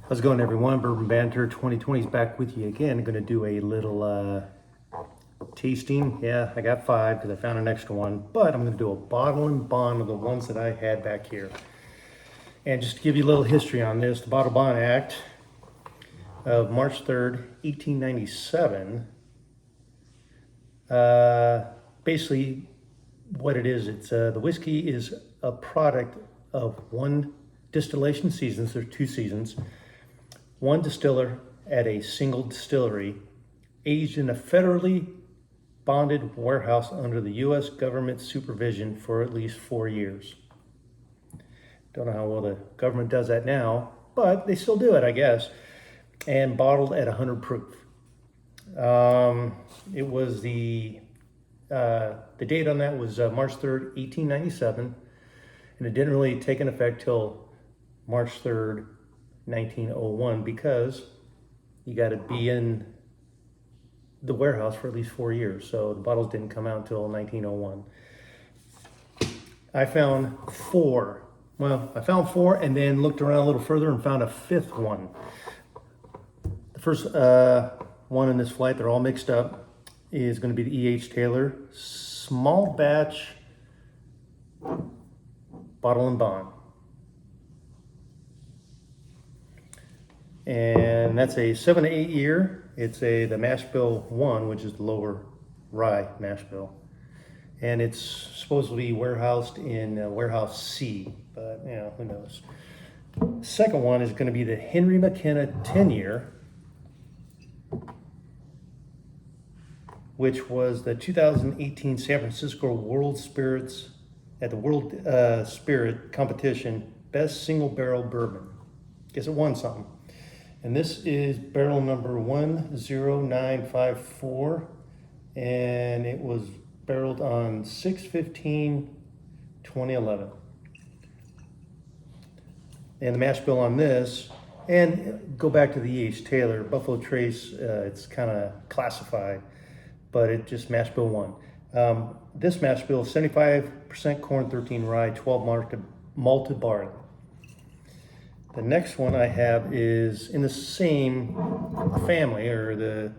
How's it going, everyone? Bourbon Banter 2020 is back with you again. I'm going to do a little tasting. Yeah, I got 5 because I found an extra one, but I'm going to do a bottle and bond of the ones that I had back here. And just to give you a little history on this, the Bottle Bond Act of March 3rd, 1897, basically what it is, it's the whiskey is a product of one distillation season. There's 2 seasons. One distiller at a single distillery, aged in a federally bonded warehouse under the U.S. government supervision for at least 4 years. Don't know how well the government does that now, but they still do it, I guess. And bottled at 100 proof. It was the date on that was March 3rd, 1897, and it didn't really take an effect till March 3rd, 1901, because you got to be in the warehouse for at least 4 years. So the bottles didn't come out until 1901. I found 4. Well, I found 4 and then looked around a little further and found a 5th one. The first one in this flight, they're all mixed up, is going to be the E.H. Taylor Small Batch Bottle and Bond. And that's a 7 to 8 year. It's the mash bill 1, which is the lower rye mash bill. And it's supposed to be warehoused in warehouse C, but who knows. Second one is going to be the Henry McKenna 10 year, which was the 2018 San Francisco World Spirits at the World Spirit Competition Best Single Barrel Bourbon. Guess it won something. And this is barrel number 10954, and it was barreled on 6/15/2011. And the mash bill on this, and go back to the E.H. Taylor Buffalo Trace, it's kind of classified, but it just mash bill 1. This mash bill is 75% corn, 13 rye, 12 malted barley. The next one I have is in the same family, or the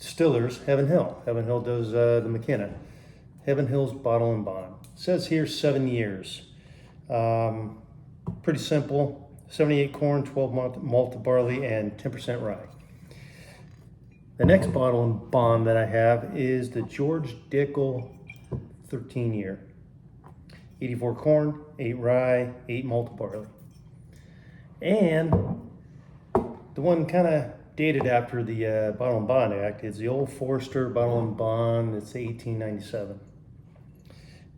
distillers, Heaven Hill. Heaven Hill does the McKenna. Heaven Hill's Bottle and Bond. It says here 7 years. Pretty simple. 78 corn, 12 malted barley, and 10% rye. The next bottle and bond that I have is the George Dickel 13 year. 84 corn, 8 rye, 8 malted barley. And the one kind of dated after the Bottle and Bond Act is the Old Forester Bottle and Bond. It's 1897.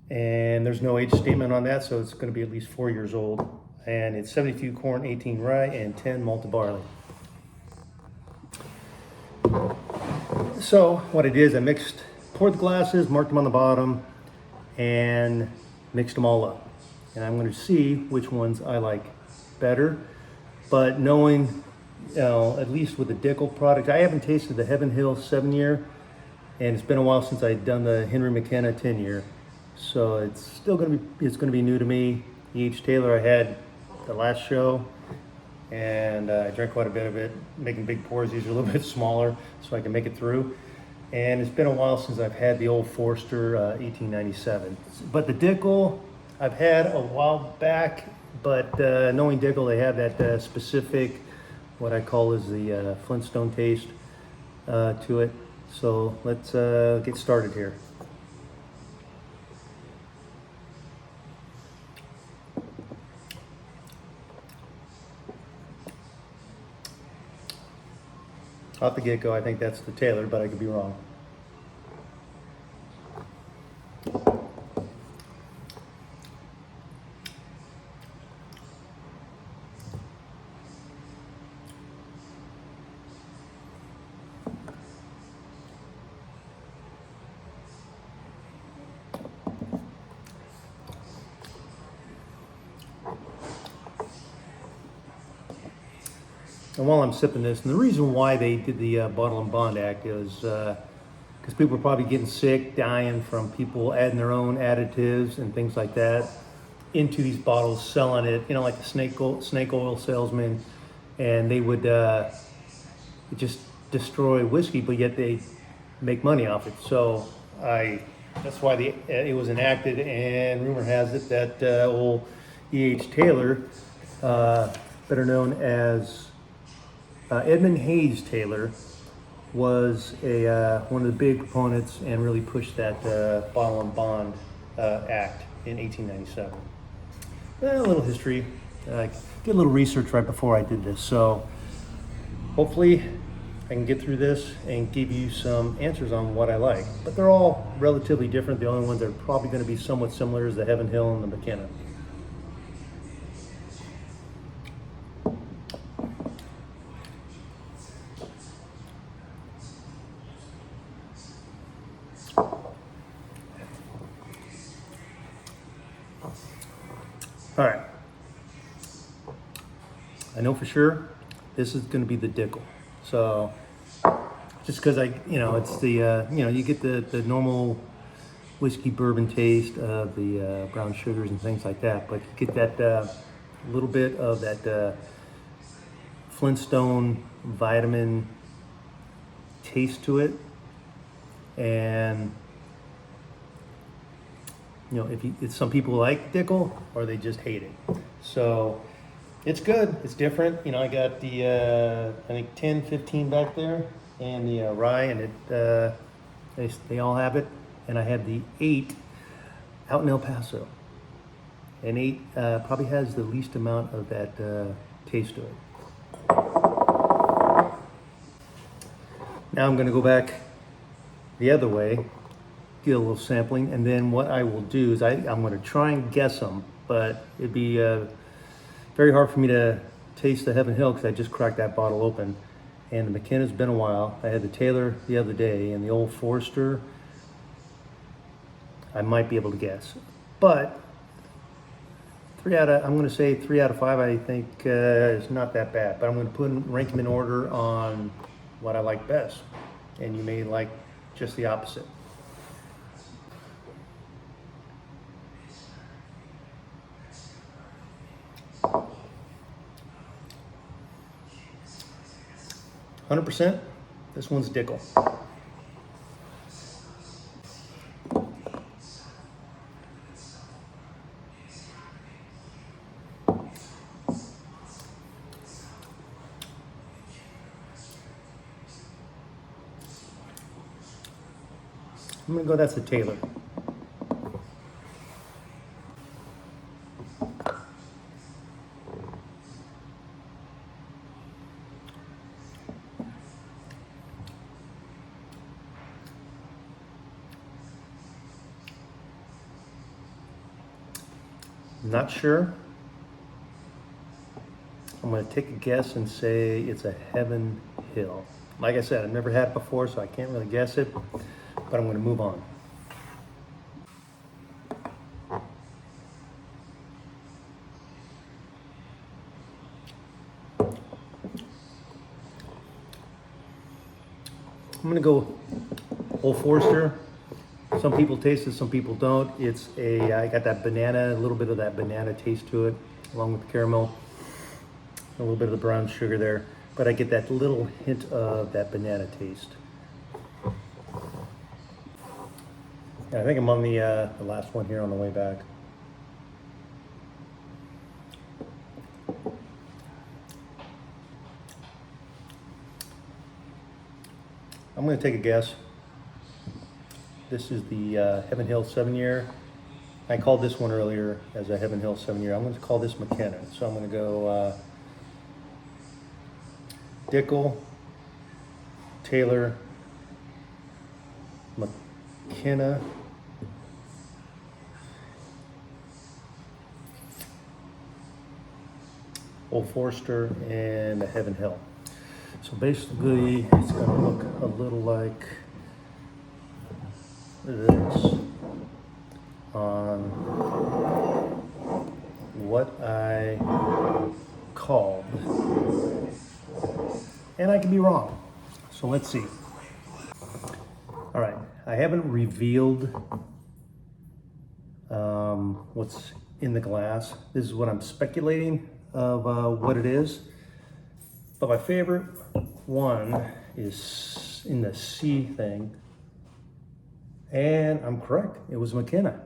And there's no age statement on that, so it's going to be at least 4 years old. And it's 72 corn, 18 rye, and 10 malted barley. So what I did is I poured the glasses, marked them on the bottom, and mixed them all up. And I'm going to see which ones I like better. But knowing, at least with the Dickel product, I haven't tasted the Heaven Hill 7 year, and it's been a while since I'd done the Henry McKenna 10 year. So it's still going to be new to me. E.H. Taylor I had the last show, and I drank quite a bit of it, making big pours. These are a little bit smaller so I can make it through. And it's been a while since I've had the Old Forester 1897. But the Dickel I've had a while back, but knowing Dickel, they have that specific, what I call is the Flintstone taste to it. So let's get started here. Off the get-go, I think that's the Taylor, but I could be wrong. And while I'm sipping this, and the reason why they did the Bottle and Bond Act is because people are probably getting sick, dying from people adding their own additives and things like that into these bottles, selling it, like the snake oil salesman and they would just destroy whiskey, but yet they make money off it. So that's why it was enacted, and rumor has it that old E.H. Taylor, better known as Edmund Hayes Taylor, was one of the big proponents and really pushed that Bottle and Bond Act in 1897. A little history. I did a little research right before I did this, so hopefully I can get through this and give you some answers on what I like. But they're all relatively different. The only ones that are probably going to be somewhat similar is the Heaven Hill and the McKenna. All right. I know for sure this is going to be the Dickel. So just because it's the, you get the normal whiskey bourbon taste of the brown sugars and things like that, but you get that little bit of that Flintstone vitamin taste to it. And if some people like Dickel or they just hate it. So it's good. It's different. I got the I think 10, 15 back there, and the rye, and they all have it. And I have the 8 out in El Paso, and 8 probably has the least amount of that taste to it. Now I'm going to go back the other way, get a little sampling, and then what I will do is I'm going to try and guess them, but it'd be very hard for me to taste the Heaven Hill because I just cracked that bottle open, and the McKenna's been a while. I had the Taylor the other day, and the Old Forester I might be able to guess, but I'm going to say 3 out of 5 I think is not that bad, but I'm going to rank them in order on what I like best, and you may like just the opposite. %, this one's Dickel. I'm gonna go, that's the Taylor. Not sure. I'm going to take a guess and say it's a Heaven Hill. Like I said, I've never had it before, so I can't really guess it, but I'm going to move on. I'm going to go Old Forester. Some people taste it, some people don't. I got that banana, a little bit of that banana taste to it, along with the caramel, a little bit of the brown sugar there, but I get that little hint of that banana taste. And I think I'm on the last one here on the way back. I'm going to take a guess. This is the Heaven Hill 7-year. I called this one earlier as a Heaven Hill 7-year. I'm going to call this McKenna. So I'm going to go Dickel, Taylor, McKenna, Old Forester, and a Heaven Hill. So basically, it's going to look a little like this on what I called, and I could be wrong, so let's see. All right, I haven't revealed what's in the glass. This is what I'm speculating of what it is, But my favorite one is in the C thing. And I'm correct, it was McKenna.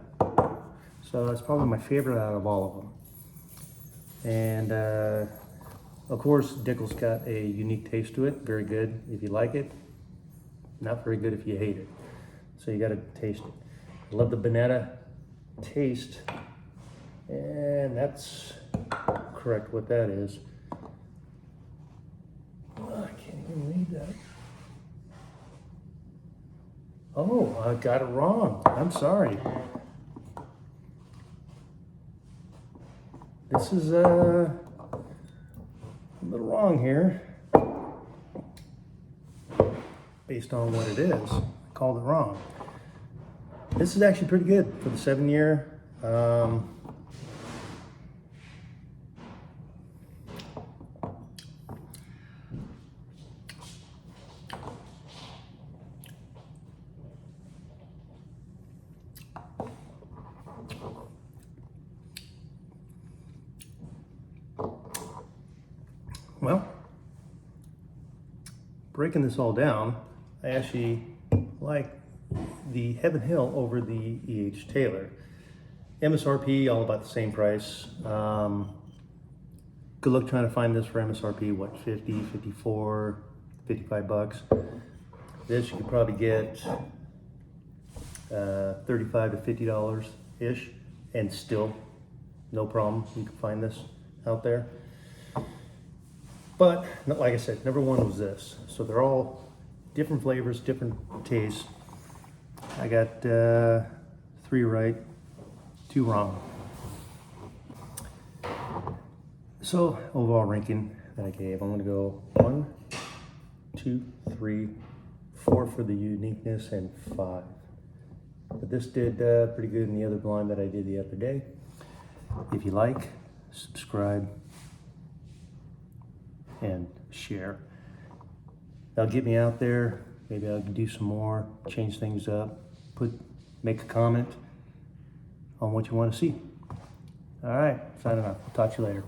So that's probably my favorite out of all of them. And of course, Dickel's got a unique taste to it. Very good if you like it. Not very good if you hate it. So you gotta taste it. I love the banana taste. And that's correct what that is. Oh, I can't even read that. Oh, I got it wrong. I'm sorry. This is a little wrong here. Based on what it is. I called it wrong. This is actually pretty good for the 7-year. Well, breaking this all down, I actually like the Heaven Hill over the E.H. Taylor. MSRP, all about the same price. Good luck trying to find this for MSRP, what, 50, 54, 55 bucks. This you could probably get $35 to $50-ish, and still, no problem, you can find this out there. But, like I said, number one was this. So they're all different flavors, different tastes. I got 3 right, 2 wrong. So, overall ranking that I gave, I'm gonna go 1, 2, 3, 4 for the uniqueness, and 5. But this did pretty good in the other blind that I did the other day. If you like, subscribe, and share. That'll get me out there. Maybe I can do some more, change things up, make a comment on what you want to see. All right, signing off. Talk to you later.